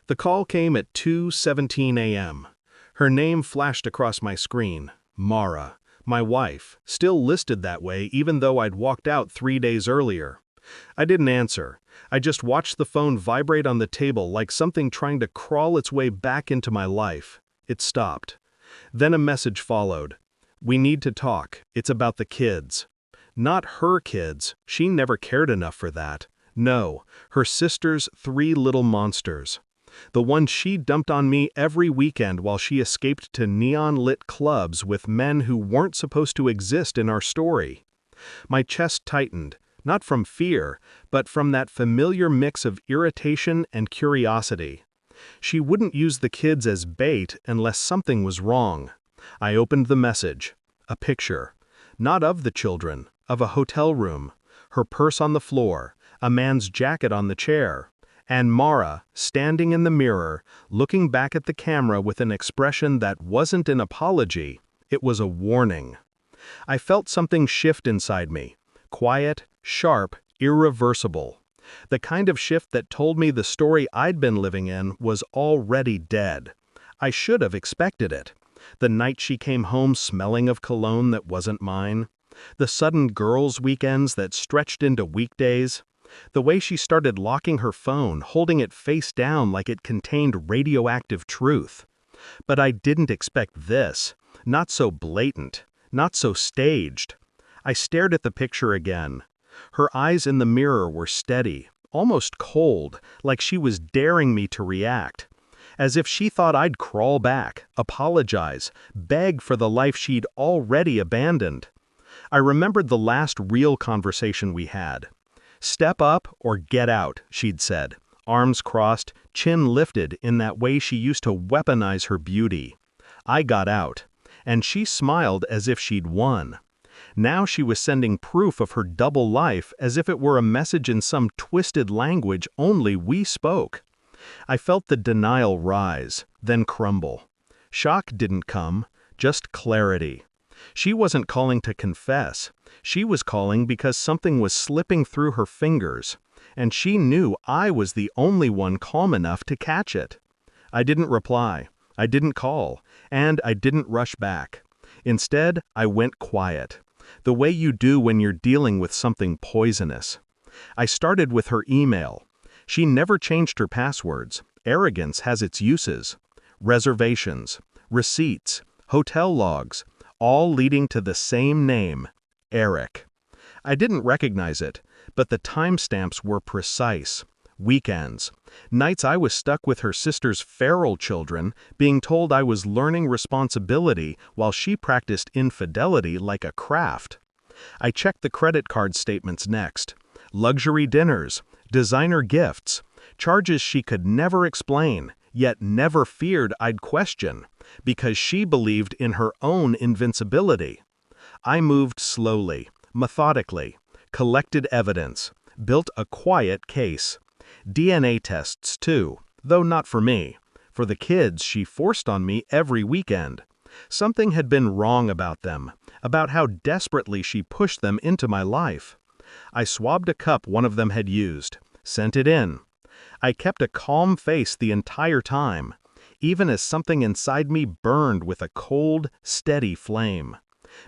The call came at 2:17 a.m. Her name flashed across my screen, Mara, my wife, still listed that way even though I'd walked out 3 days earlier. I didn't answer. I just watched the phone vibrate on the table like something trying to crawl its way back into my life. It stopped. Then a message followed. "We need to talk. It's about the kids." Not her kids. She never cared enough for that. No, her sister's 3 little monsters. The one she dumped on me every weekend while she escaped to neon-lit clubs with men who weren't supposed to exist in our story. My chest tightened, not from fear, but from that familiar mix of irritation and curiosity. She wouldn't use the kids as bait unless something was wrong. I opened the message. A picture. Not of the children, of a hotel room, her purse on the floor, a man's jacket on the chair, and Mara, standing in the mirror, looking back at the camera with an expression that wasn't an apology, it was a warning. I felt something shift inside me. Quiet, sharp, irreversible. The kind of shift that told me the story I'd been living in was already dead. I should have expected it. The night she came home smelling of cologne that wasn't mine. The sudden girls' weekends that stretched into weekdays. The way she started locking her phone, holding it face down like it contained radioactive truth. But I didn't expect this. Not so blatant. Not so staged. I stared at the picture again. Her eyes in the mirror were steady, almost cold, like she was daring me to react. As if she thought I'd crawl back, apologize, beg for the life she'd already abandoned. I remembered the last real conversation we had. "Step up or get out," she'd said, arms crossed, chin lifted in that way she used to weaponize her beauty. I got out, and she smiled as if she'd won. Now she was sending proof of her double life as if it were a message in some twisted language only we spoke. I felt the denial rise, then crumble. Shock didn't come, just clarity. She wasn't calling to confess. She was calling because something was slipping through her fingers, and she knew I was the only one calm enough to catch it. I didn't reply, I didn't call, and I didn't rush back. Instead, I went quiet, the way you do when you're dealing with something poisonous. I started with her email. She never changed her passwords. Arrogance has its uses. Reservations, receipts, hotel logs, all leading to the same name, Eric. I didn't recognize it, but the timestamps were precise. Weekends. Nights I was stuck with her sister's feral children, being told I was learning responsibility while she practiced infidelity like a craft. I checked the credit card statements next. Luxury dinners, designer gifts, charges she could never explain, yet never feared I'd question, because she believed in her own invincibility. I moved slowly, methodically, collected evidence, built a quiet case. DNA tests too, though not for me. For the kids she forced on me every weekend. Something had been wrong about them, about how desperately she pushed them into my life. I swabbed a cup one of them had used, sent it in. I kept a calm face the entire time, even as something inside me burned with a cold, steady flame.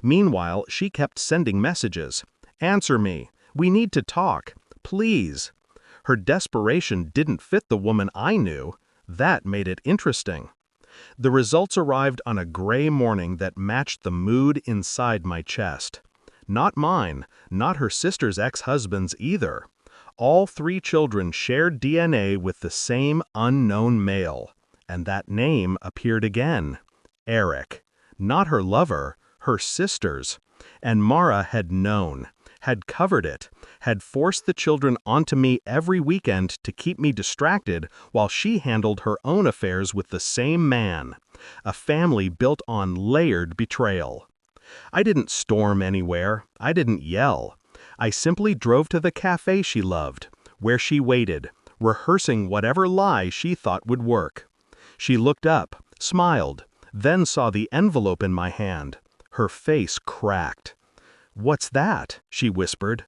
Meanwhile, she kept sending messages. "Answer me. We need to talk. Please." Her desperation didn't fit the woman I knew. That made it interesting. The results arrived on a gray morning that matched the mood inside my chest. Not mine, not her sister's ex-husband's either. All 3 children shared DNA with the same unknown male. And that name appeared again. Eric. Not her lover, her sister's. And Mara had known, had covered it, had forced the children onto me every weekend to keep me distracted while she handled her own affairs with the same man. A family built on layered betrayal. I didn't storm anywhere. I didn't yell. I simply drove to the cafe she loved, where she waited, rehearsing whatever lie she thought would work. She looked up, smiled, then saw the envelope in my hand. Her face cracked. "What's that?" she whispered.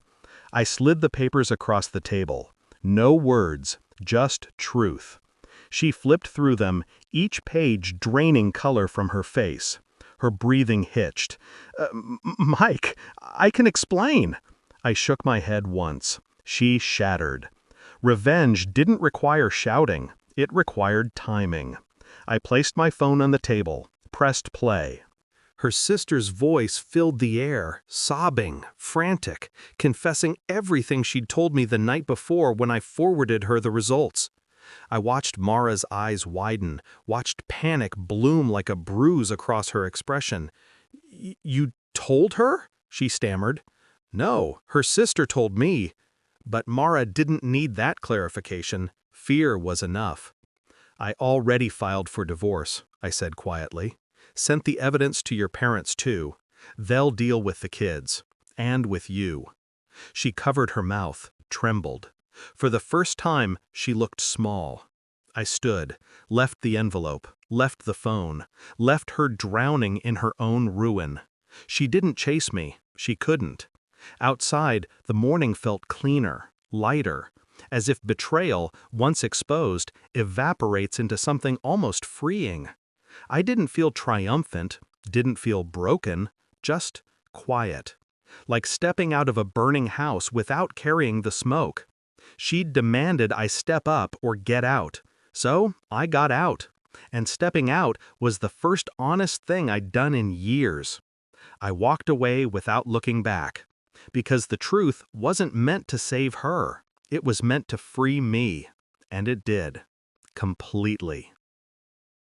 I slid the papers across the table. No words, just truth. She flipped through them, each page draining color from her face. Her breathing hitched. Mike, I can explain." I shook my head once. She shattered. Revenge didn't require shouting. It required timing. I placed my phone on the table, pressed play. Her sister's voice filled the air, sobbing, frantic, confessing everything she'd told me the night before when I forwarded her the results. I watched Mara's eyes widen, watched panic bloom like a bruise across her expression. "You told her?" she stammered. "No, her sister told me." But Mara didn't need that clarification. Fear was enough. "I already filed for divorce," I said quietly. "Sent the evidence to your parents too. They'll deal with the kids. And with you." She covered her mouth, trembled. For the first time, she looked small. I stood, left the envelope, left the phone, left her drowning in her own ruin. She didn't chase me. She couldn't. Outside, the morning felt cleaner, lighter, as if betrayal, once exposed, evaporates into something almost freeing. I didn't feel triumphant, didn't feel broken, just quiet. Like stepping out of a burning house without carrying the smoke. She'd demanded I step up or get out. So I got out. And stepping out was the first honest thing I'd done in years. I walked away without looking back. Because the truth wasn't meant to save her. It was meant to free me. And it did. Completely.